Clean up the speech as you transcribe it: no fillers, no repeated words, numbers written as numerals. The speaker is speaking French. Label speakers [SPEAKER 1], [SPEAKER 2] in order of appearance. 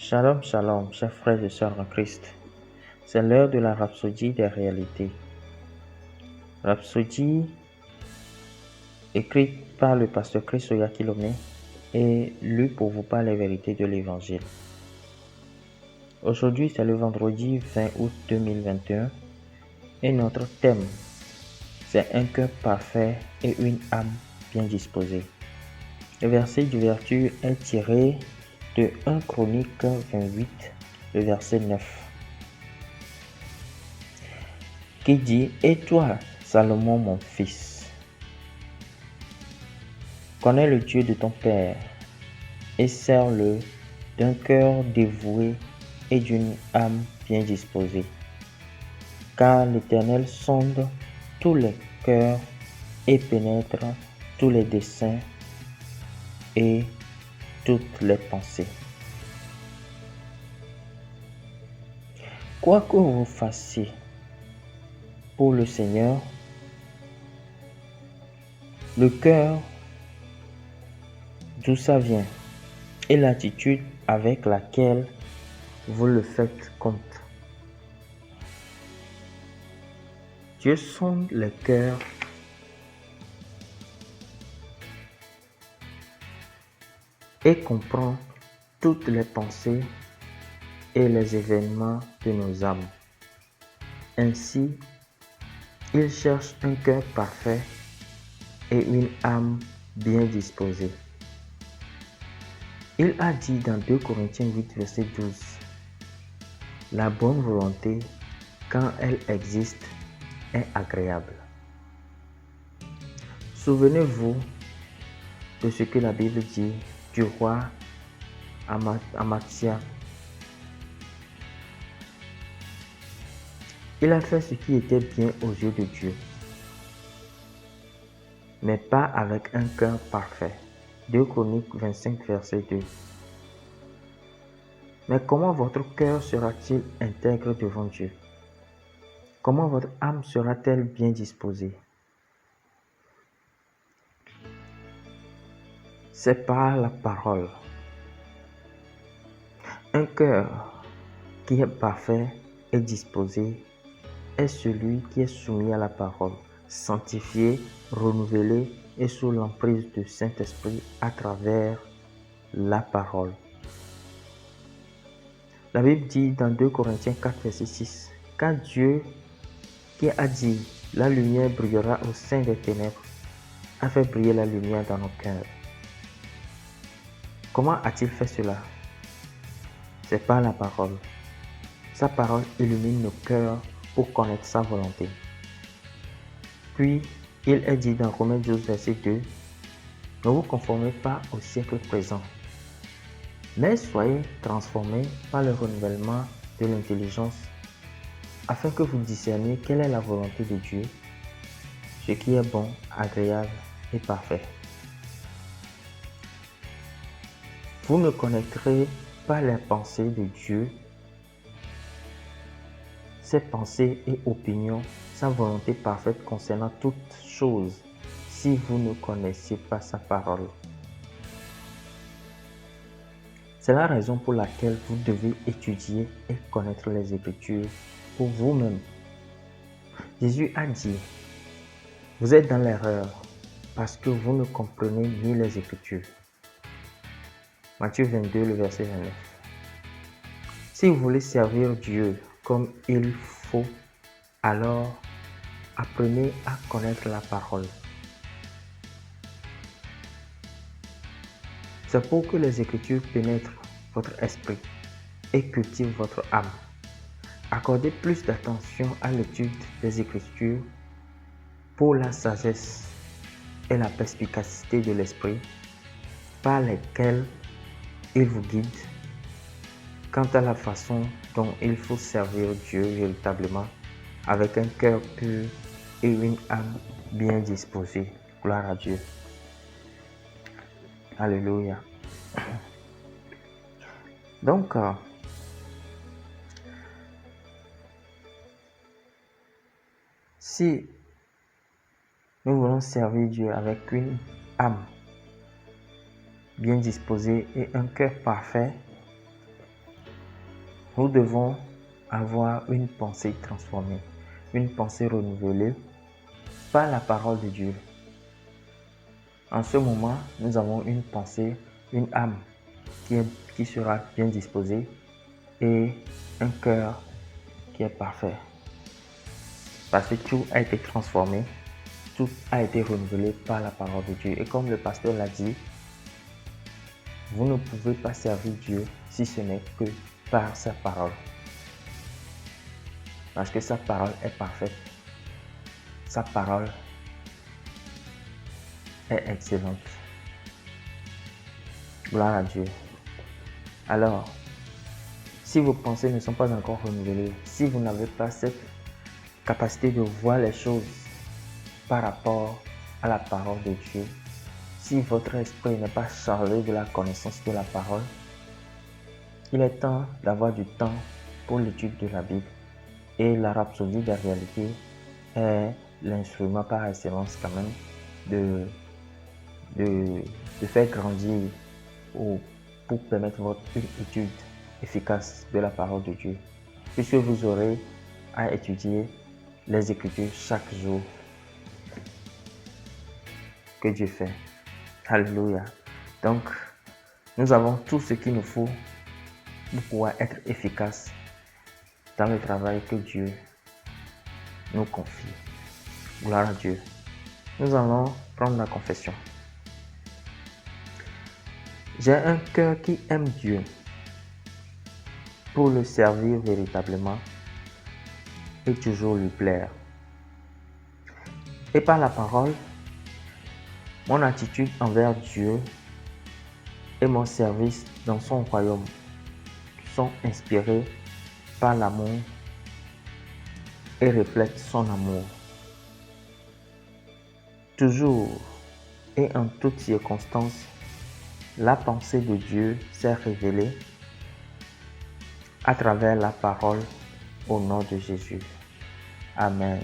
[SPEAKER 1] Shalom, shalom, chers frères et sœurs en Christ. C'est l'heure de la rhapsodie des réalités. Rhapsodie écrite par le pasteur Chris Oyakilome et lue pour vous par les vérités de l'Évangile. Aujourd'hui, c'est le vendredi 20 août 2021 et notre thème, c'est un cœur parfait et une âme bien disposée. Le verset d'ouverture est tiré de 1 Chronique 28, le verset 9. Qui dit: Et toi, Salomon, mon fils, connais le Dieu de ton père et sers-le d'un cœur dévoué et d'une âme bien disposée. Car l'Éternel sonde tous les cœurs et pénètre tous les desseins et toutes les pensées. Quoi que vous fassiez pour le Seigneur, le cœur d'où ça vient et l'attitude avec laquelle vous le faites compte. Dieu sonde les cœurs et comprend toutes les pensées et les événements de nos âmes. Ainsi, il cherche un cœur parfait et une âme bien disposée. Il a dit dans 2 Corinthiens 8, verset 12, « La bonne volonté, quand elle existe, est agréable. » Souvenez-vous de ce que la Bible dit du roi Amathia. Il a fait ce qui était bien aux yeux de Dieu, mais pas avec un cœur parfait. 2 Chroniques 25, verset 2. Mais comment votre cœur sera-t-il intègre devant Dieu? Comment votre âme sera-t-elle bien disposée? C'est par la parole. Un cœur qui est parfait et disposé est celui qui est soumis à la parole, sanctifié, renouvelé et sous l'emprise du Saint-Esprit à travers la parole. La Bible dit dans 2 Corinthiens 4, verset 6, « Car Dieu qui a dit, la lumière brillera au sein des ténèbres, a fait briller la lumière dans nos cœurs. » Comment a-t-il fait cela? C'est par la parole. Sa parole illumine nos cœurs pour connaître sa volonté. Puis, il est dit dans Romains 12, verset 2, « Ne vous conformez pas au siècle présent, mais soyez transformés par le renouvellement de l'intelligence, afin que vous discerniez quelle est la volonté de Dieu, ce qui est bon, agréable et parfait. » Vous ne connaîtrez pas les pensées de Dieu, ses pensées et opinions, sa volonté parfaite concernant toutes choses, si vous ne connaissiez pas sa parole. C'est la raison pour laquelle vous devez étudier et connaître les Écritures pour vous-même. Jésus a dit, « Vous êtes dans l'erreur parce que vous ne comprenez ni les Écritures. » Matthieu 22, le verset 29. Si vous voulez servir Dieu comme il faut, alors apprenez à connaître la parole. C'est pour que les Écritures pénètrent votre esprit et cultivent votre âme. Accordez plus d'attention à l'étude des Écritures pour la sagesse et la perspicacité de l'esprit par lesquelles il vous guide quant à la façon dont il faut servir Dieu véritablement avec un cœur pur et une âme bien disposée. Gloire à Dieu. Alléluia. Donc, si nous voulons servir Dieu avec une âme bien disposée et un cœur parfait, Nous devons avoir une pensée transformée, une pensée renouvelée par la parole de Dieu. En ce moment, nous avons une pensée, une âme qui sera bien disposée et un cœur qui est parfait. Parce que tout a été transformé, tout a été renouvelé par la parole de Dieu. Et comme le pasteur l'a dit, vous ne pouvez pas servir Dieu si ce n'est que par sa parole. Parce que sa parole est parfaite. Sa parole est excellente. Gloire à Dieu. Alors, si vos pensées ne sont pas encore renouvelées, si vous n'avez pas cette capacité de voir les choses par rapport à la parole de Dieu, si votre esprit n'est pas chargé de la connaissance de la parole, il est temps d'avoir du temps pour l'étude de la Bible. Et la rhapsodie de la réalité est l'instrument par excellence quand même de faire grandir ou pour permettre votre étude efficace de la parole de Dieu. Puisque vous aurez à étudier les Écritures chaque jour que Dieu fait. Alléluia. Donc, nous avons tout ce qu'il nous faut pour pouvoir être efficace dans le travail que Dieu nous confie. Gloire à Dieu. Nous allons prendre la confession. J'ai un cœur qui aime Dieu pour le servir véritablement et toujours lui plaire. Et par la parole, mon attitude envers Dieu et mon service dans son royaume sont inspirés par l'amour et reflètent son amour. Toujours et en toutes circonstances, la pensée de Dieu s'est révélée à travers la parole au nom de Jésus. Amen.